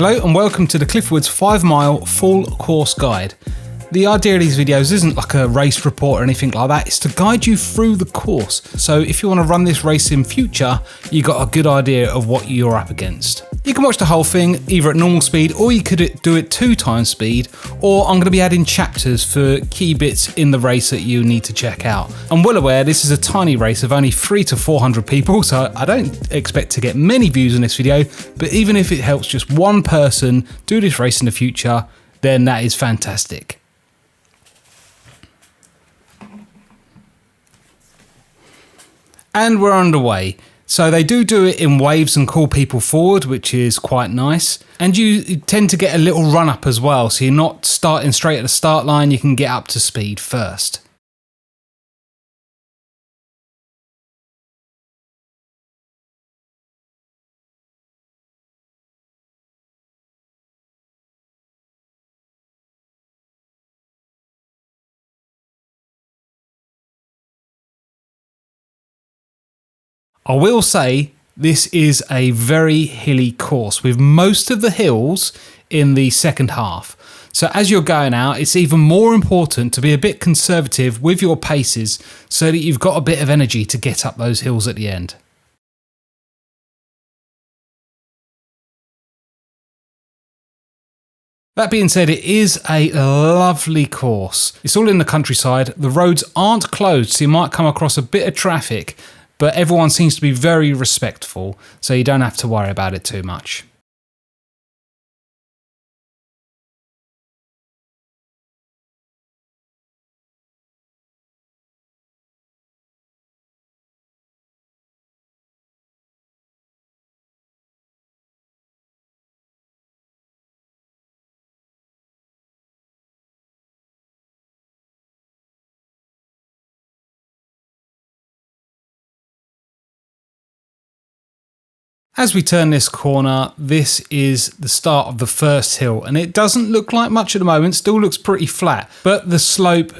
Hello and welcome to the Cliffe Woods 5 mile full course guide. The idea of these videos isn't like a race report or anything like that, it's to guide you through the course. So if you want to run this race in future, you got a good idea of what you're up against. You can watch the whole thing either at normal speed or you could do it 2 times speed, or I'm going to be adding chapters for key bits in the race that you need to check out. I'm well aware this is a tiny race of only 300 to 400 people, so I don't expect to get many views in this video, but even if it helps just one person do this race in the future, then that is fantastic. And we're underway. So they do it in waves and call people forward, which is quite nice. And you tend to get a little run up as well. So you're not starting straight at the start line, you can get up to speed first. I will say this is a very hilly course with most of the hills in the second half. So as you're going out, it's even more important to be a bit conservative with your paces so that you've got a bit of energy to get up those hills at the end. That being said, it is a lovely course. It's all in the countryside. The roads aren't closed, so you might come across a bit of traffic, but everyone seems to be very respectful, so you don't have to worry about it too much. As we turn this corner, this is the start of the first hill, and it doesn't look like much at the moment, still looks pretty flat, but the slope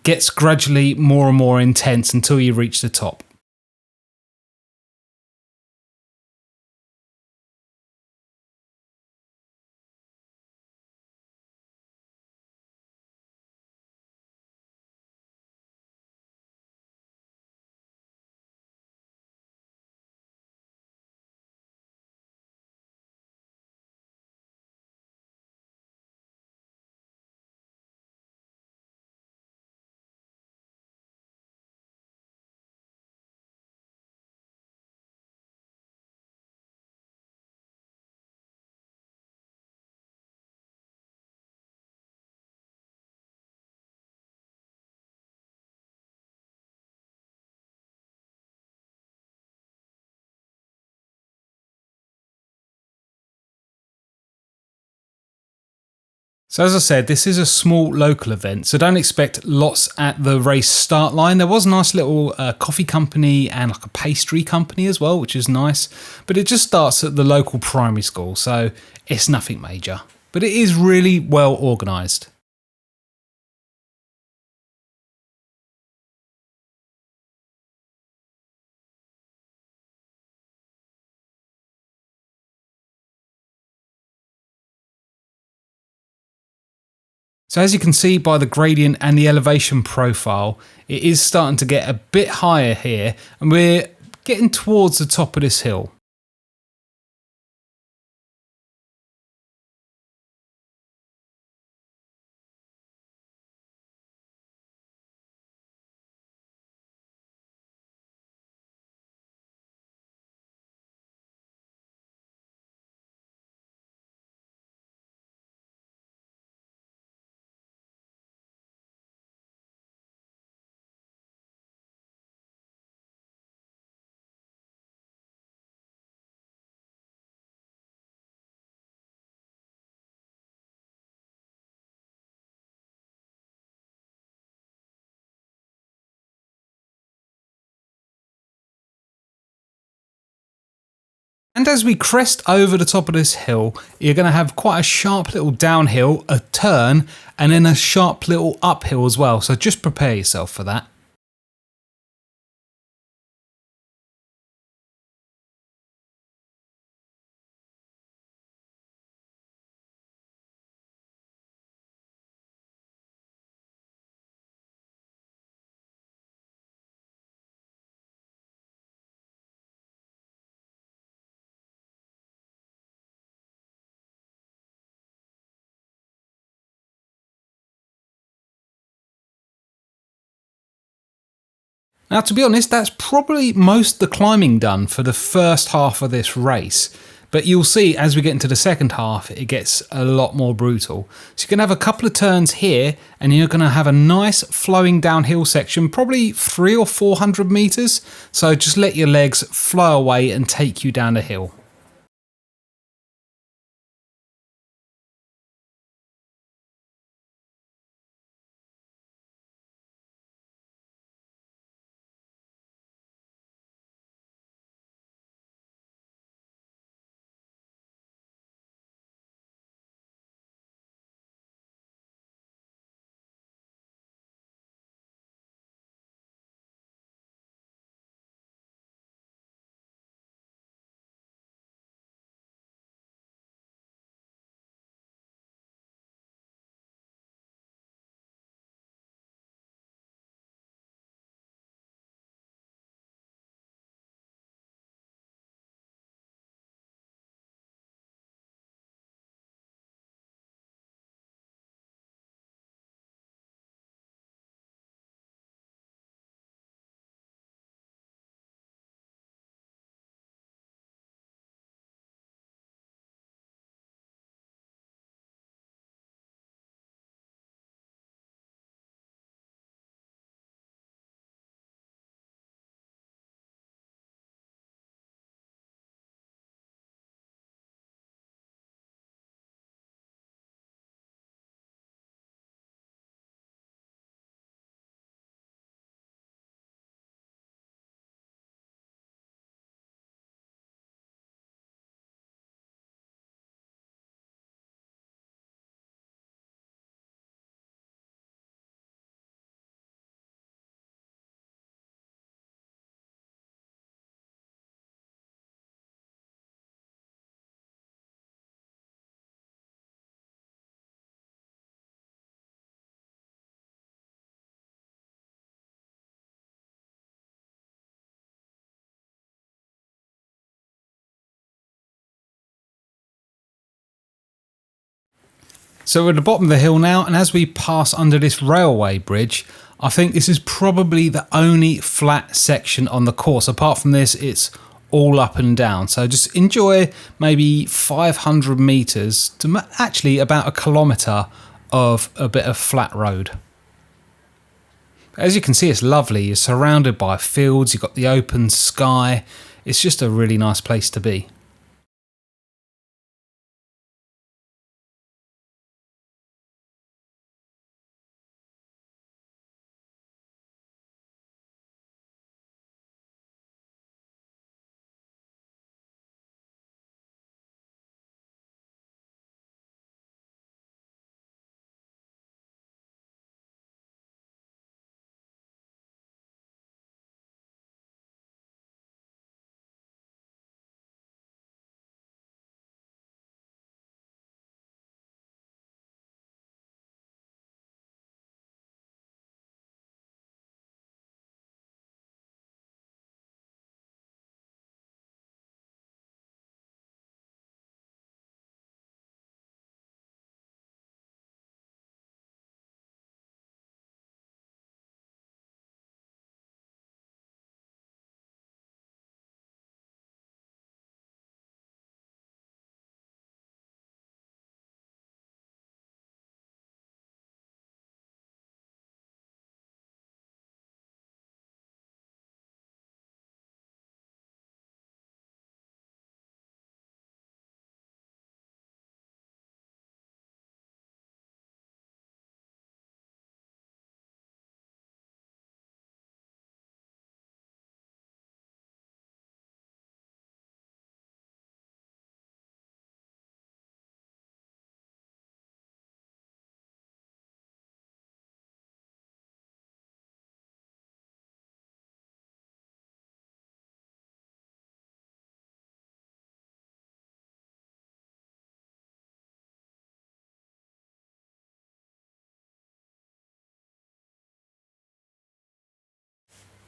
gets gradually more and more intense until you reach the top. So as I said, this is a small local event, so don't expect lots at the race start line. There was a nice little coffee company and like a pastry company as well, which is nice, but it just starts at the local primary school, so it's nothing major. But it is really well organised. So as you can see by the gradient and the elevation profile, it is starting to get a bit higher here, and we're getting towards the top of this hill. And as we crest over the top of this hill, you're going to have quite a sharp little downhill, a turn, and then a sharp little uphill as well. So just prepare yourself for that. Now, to be honest, that's probably most of the climbing done for the first half of this race. But you'll see as we get into the second half, it gets a lot more brutal. So you're going to have a couple of turns here, and you're going to have a nice flowing downhill section, probably 300 or 400 meters. So just let your legs flow away and take you down the hill. So we're at the bottom of the hill now, and as we pass under this railway bridge, I think this is probably the only flat section on the course. Apart from this, it's all up and down. So just enjoy maybe 500 meters to actually about a kilometer of a bit of flat road. As you can see, it's lovely. You're surrounded by fields, you've got the open sky. It's just a really nice place to be.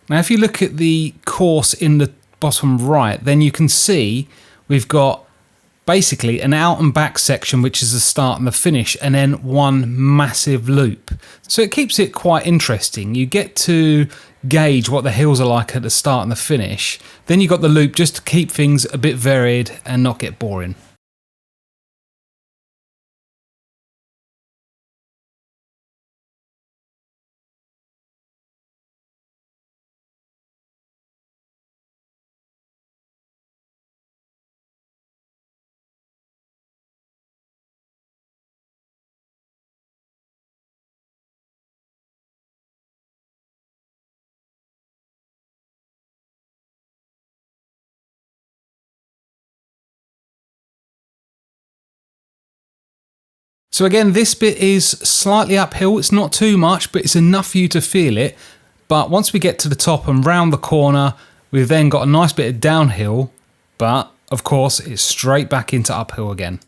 Now, if you look at the course in the bottom right, then you can see we've got Basically an out and back section, which is the start and the finish, and then one massive loop. So it keeps it quite interesting. You get to gauge what the hills are like at the start and the finish. Then you got the loop just to keep things a bit varied and not get boring. So again, this bit is slightly uphill. It's not too much, but it's enough for you to feel it. But once we get to the top and round the corner, we've then got a nice bit of downhill, but of course it's straight back into uphill again.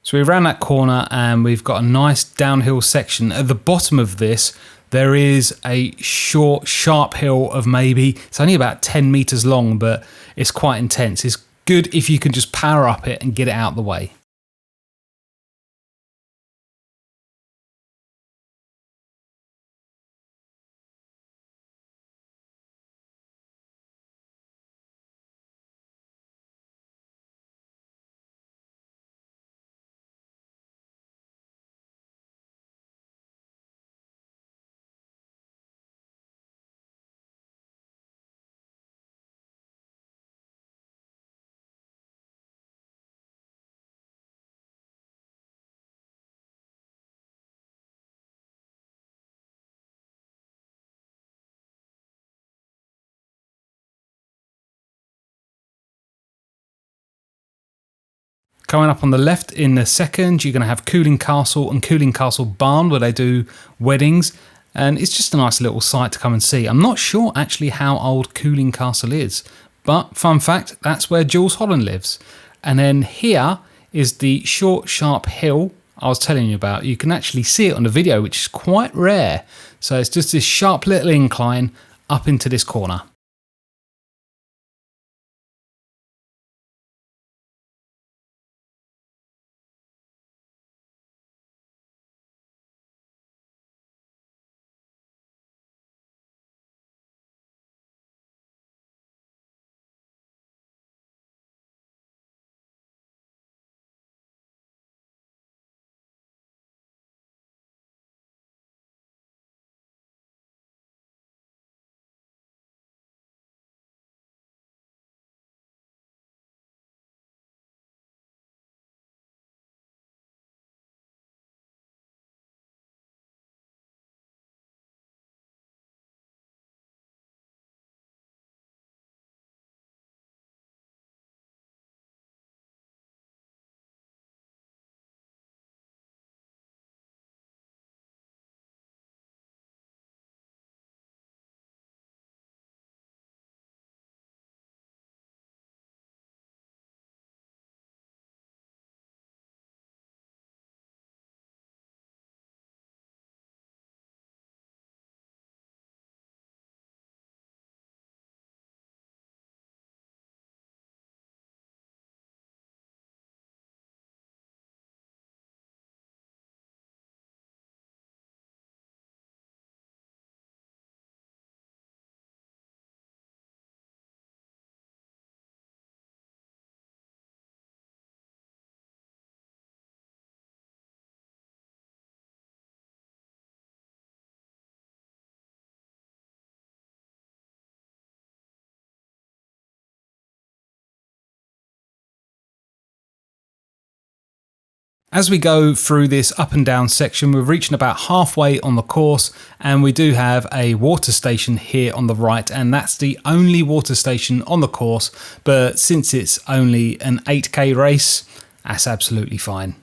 So we ran that corner and we've got a nice downhill section. At the bottom of this, there is a short, sharp hill of maybe, it's only about 10 meters long, but it's quite intense. It's good if you can just power up it and get it out of the way. Going up on the left in the second, you're going to have Cooling Castle and Cooling Castle Barn, where they do weddings. And it's just a nice little site to come and see. I'm not sure actually how old Cooling Castle is, but fun fact, that's where Jules Holland lives. And then here is the short, sharp hill I was telling you about. You can actually see it on the video, which is quite rare. So it's just this sharp little incline up into this corner. As we go through this up and down section, we're reaching about halfway on the course, and we do have a water station here on the right, and that's the only water station on the course. But since it's only an 8K race, that's absolutely fine.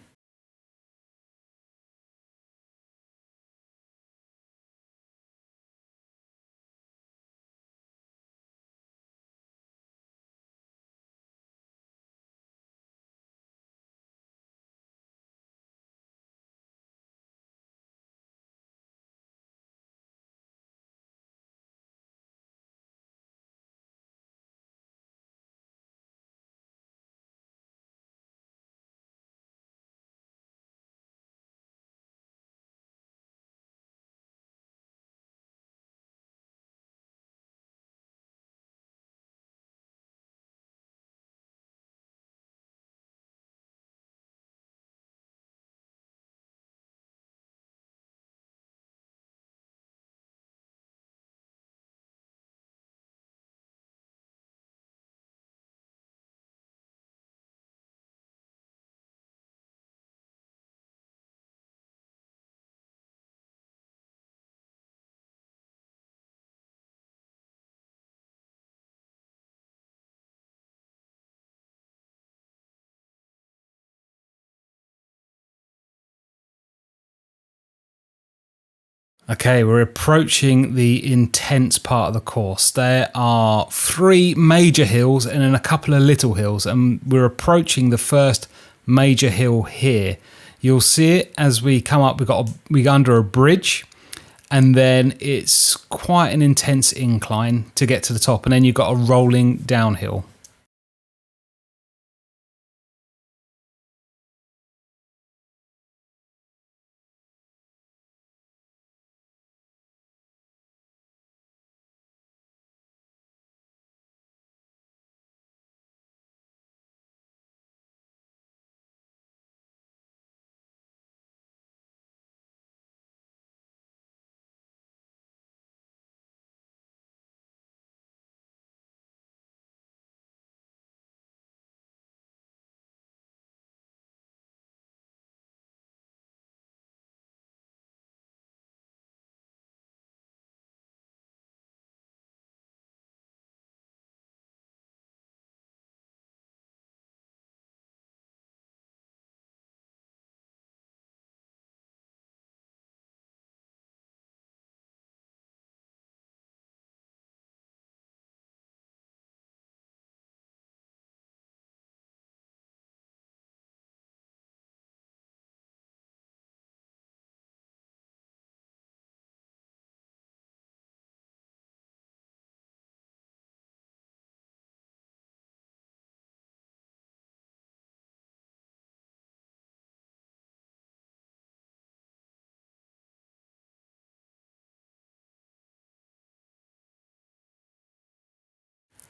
Okay, we're approaching the intense part of the course. There are 3 major hills and then a couple of little hills, and we're approaching the first major hill here. You'll see it as we come up. We go under a bridge, and then it's quite an intense incline to get to the top, and then you've got a rolling downhill.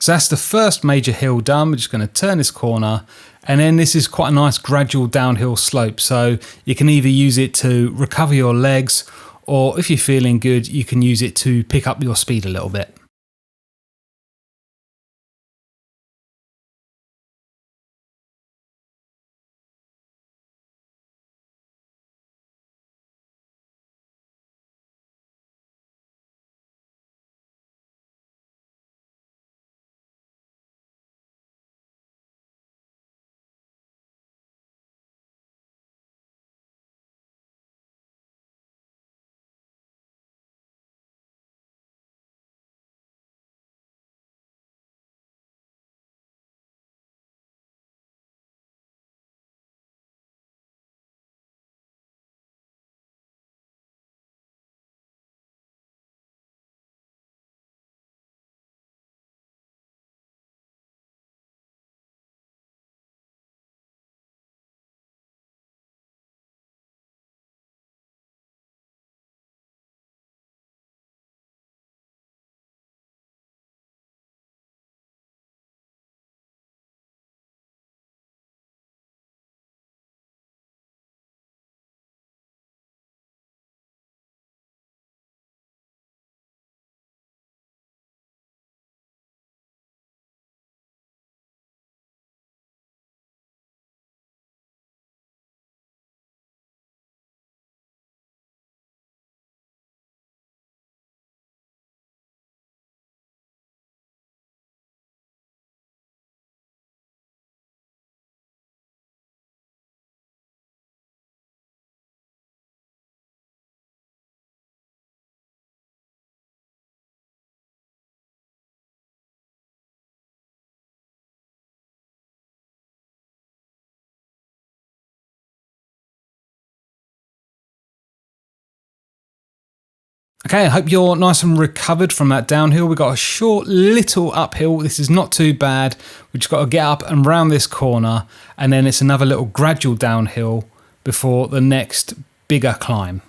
So that's the first major hill done. We're just going to turn this corner, and then this is quite a nice gradual downhill slope. So you can either use it to recover your legs, or if you're feeling good, you can use it to pick up your speed a little bit. Okay, I hope you're nice and recovered from that downhill. We've got a short little uphill. This is not too bad. We've just got to get up and round this corner, and then it's another little gradual downhill before the next bigger climb.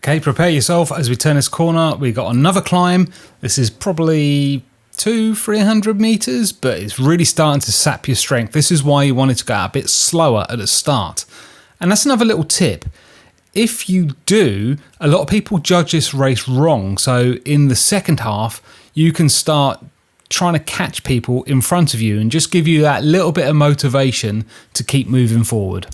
Okay, prepare yourself as we turn this corner. We've got another climb. This is probably 300 meters, but it's really starting to sap your strength. This is why you wanted to go a bit slower at the start. And that's another little tip. If you do, a lot of people judge this race wrong. So in the second half, you can start trying to catch people in front of you and just give you that little bit of motivation to keep moving forward.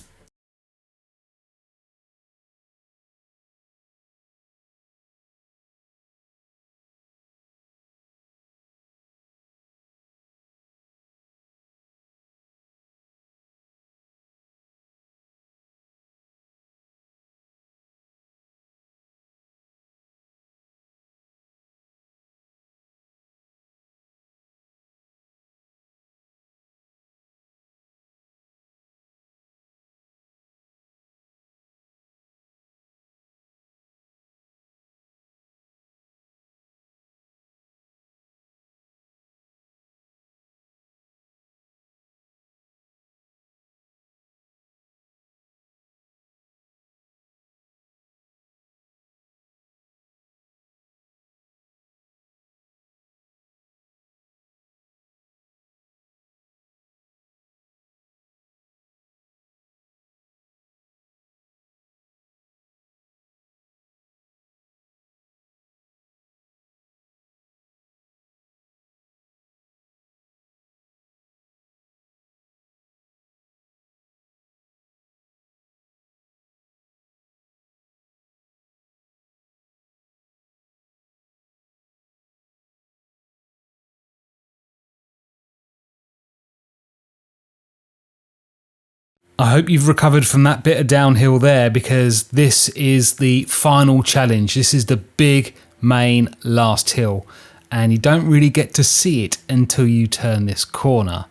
I hope you've recovered from that bit of downhill there, because this is the final challenge. This is the big main last hill, and you don't really get to see it until you turn this corner.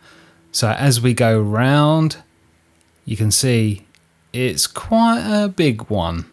So as we go round, you can see it's quite a big one.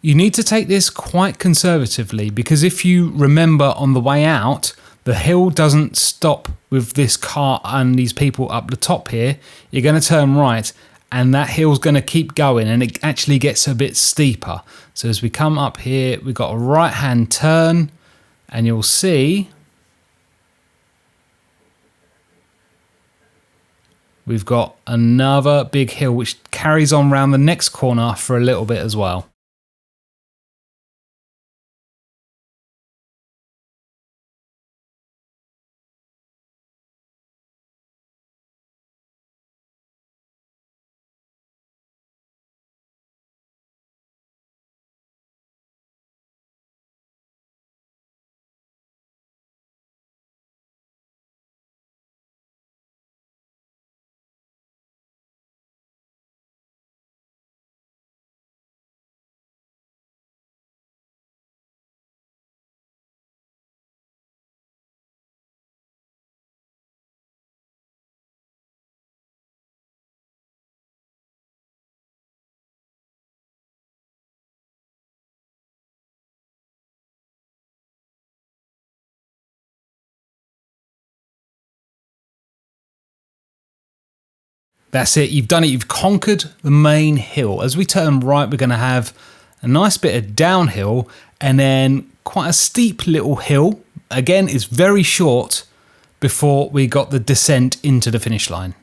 You need to take this quite conservatively, because if you remember on the way out, the hill doesn't stop with this car and these people up the top here. You're going to turn right and that hill's going to keep going, and it actually gets a bit steeper. So as we come up here, we've got a right hand turn, and you'll see we've got another big hill which carries on round the next corner for a little bit as well. That's it, you've done it, you've conquered the main hill. As we turn right, we're going to have a nice bit of downhill and then quite a steep little hill. Again, it's very short before we got the descent into the finish line.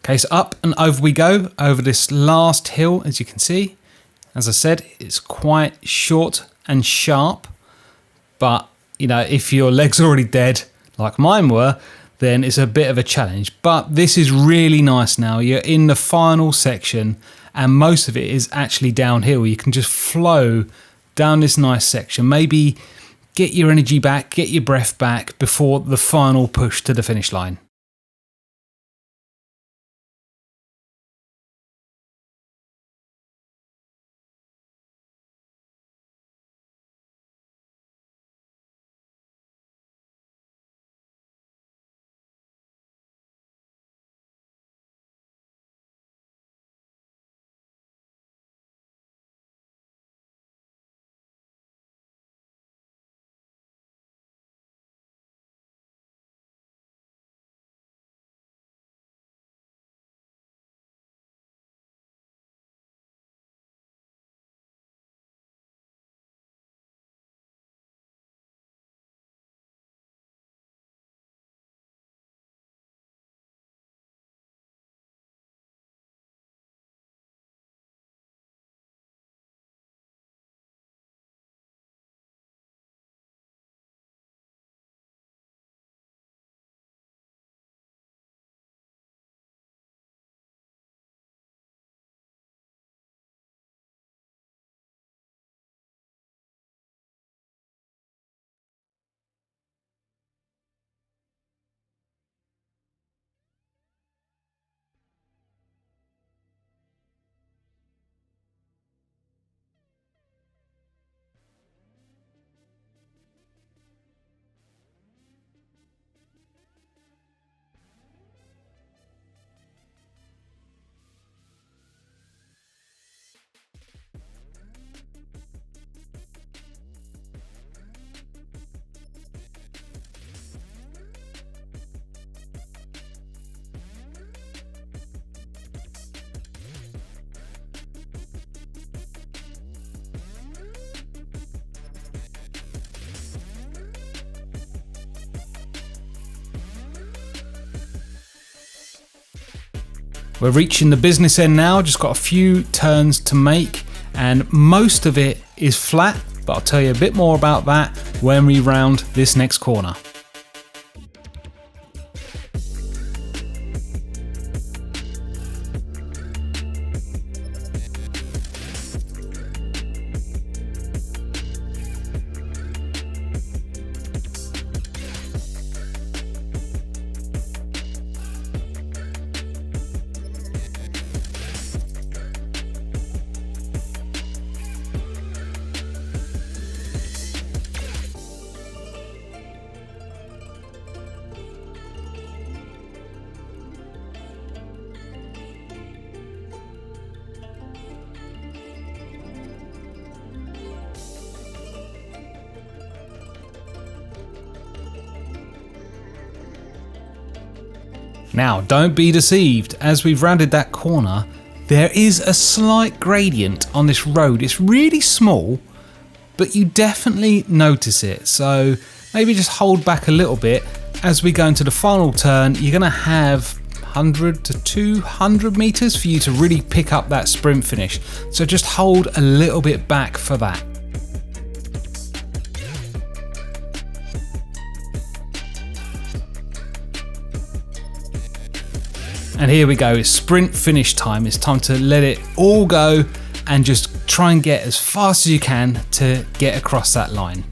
Okay, so up and over we go over this last hill. As you can see, as I said, it's quite short and sharp, but you know, if your leg's already dead like mine were, then it's a bit of a challenge. But this is really nice now. You're in the final section and most of it is actually downhill. You can just flow down this nice section, maybe get your energy back, get your breath back before the final push to the finish line. We're reaching the business end now, just got a few turns to make, and most of it is flat, but I'll tell you a bit more about that when we round this next corner. Now, don't be deceived, as we've rounded that corner, there is a slight gradient on this road. It's really small, but you definitely notice it. So maybe just hold back a little bit. As we go into the final turn, you're gonna have 100 to 200 meters for you to really pick up that sprint finish. So just hold a little bit back for that. And here we go, it's sprint finish time. It's time to let it all go and just try and get as fast as you can to get across that line.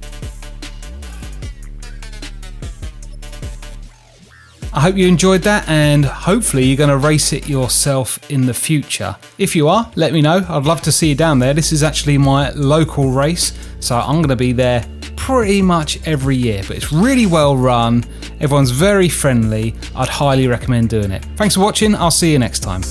I hope you enjoyed that, and hopefully you're going to race it yourself in the future. If you are, let me know. I'd love to see you down there. This is actually my local race, so I'm going to be there pretty much every year, but it's really well run. Everyone's very friendly. I'd highly recommend doing it. Thanks for watching. I'll see you next time.